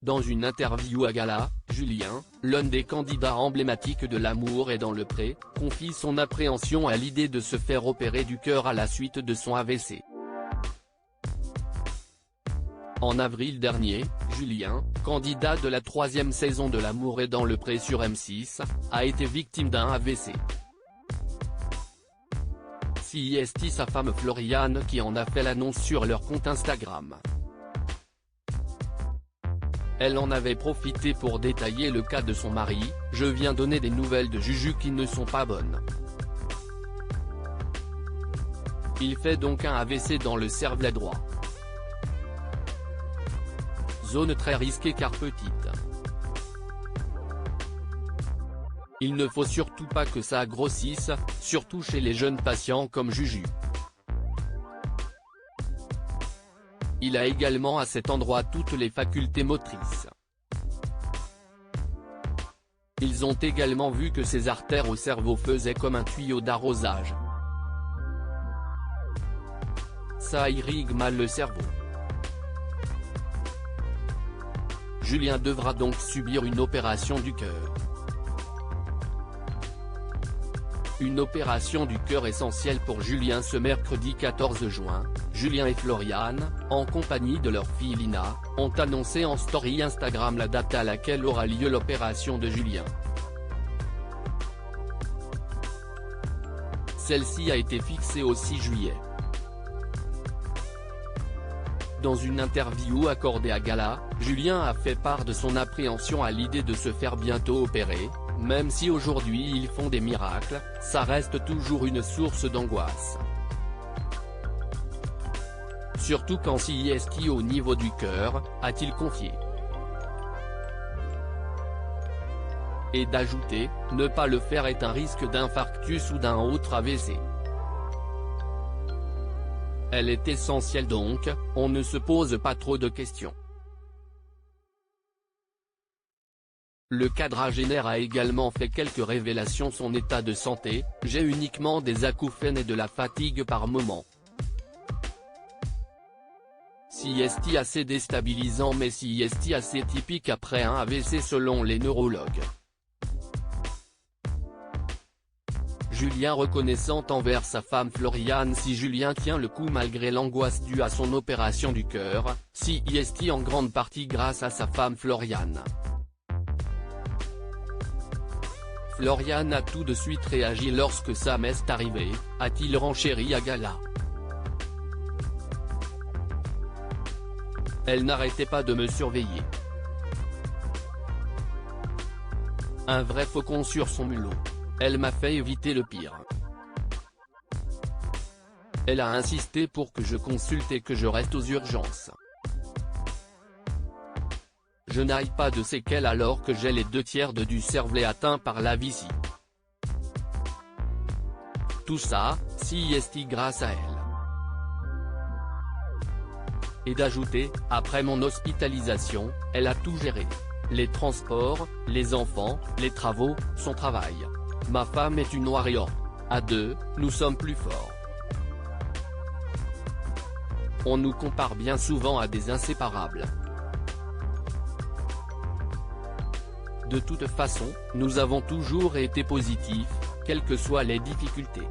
Dans une interview à Gala, Julien, l'un des candidats emblématiques de L'amour est dans le pré, confie son appréhension à l'idée de se faire opérer du cœur à la suite de son AVC. En avril dernier, Julien, candidat de la 3e saison de L'amour est dans le pré sur M6, a été victime d'un AVC. C'est sa femme Floriane qui en a fait l'annonce sur leur compte Instagram. Elle en avait profité pour détailler le cas de son mari: « Je viens donner des nouvelles de Juju qui ne sont pas bonnes. Il fait donc un AVC dans le cervelet droit. Zone très risquée car petite. Il ne faut surtout pas que ça grossisse, surtout chez les jeunes patients comme Juju. Il a également à cet endroit toutes les facultés motrices. Ils ont également vu que ses artères au cerveau faisaient comme un tuyau d'arrosage. Ça irrigue mal le cerveau. Julien devra donc subir une opération du cœur. Une opération du cœur essentielle pour Julien ce mercredi 14 juin, Julien et Floriane, en compagnie de leur fille Lina, ont annoncé en story Instagram la date à laquelle aura lieu l'opération de Julien. Celle-ci a été fixée au 6 juillet. Dans une interview accordée à Gala, Julien a fait part de son appréhension à l'idée de se faire bientôt opérer. Même si aujourd'hui ils font des miracles, ça reste toujours une source d'angoisse. Surtout quand c'est au niveau du cœur, a-t-il confié. Et d'ajouter, ne pas le faire est un risque d'infarctus ou d'un autre AVC. Elle est essentielle donc, on ne se pose pas trop de questions. Le quadragénaire a également fait quelques révélations. Son état de santé: j'ai uniquement des acouphènes et de la fatigue par moment. C'est assez déstabilisant mais c'est assez typique après un AVC selon les neurologues. Julien reconnaissant envers sa femme Floriane. Si Julien tient le coup malgré l'angoisse due à son opération du cœur, c'est en grande partie grâce à sa femme Floriane. Floriane a tout de suite réagi lorsque ça m'est arrivé, a-t-il renchéri à Gala. Elle n'arrêtait pas de me surveiller. Un vrai faucon sur son mulot. Elle m'a fait éviter le pire. Elle a insisté pour que je consulte et que je reste aux urgences. Je n'aille pas de séquelles alors que j'ai les 2/3 du cervelet atteint par la vessie. Tout ça, c'est grâce à elle. Et d'ajouter, après mon hospitalisation, elle a tout géré. Les transports, les enfants, les travaux, son travail. Ma femme est une warrior. À deux, nous sommes plus forts. On nous compare bien souvent à des inséparables. De toute façon, nous avons toujours été positifs, quelles que soient les difficultés.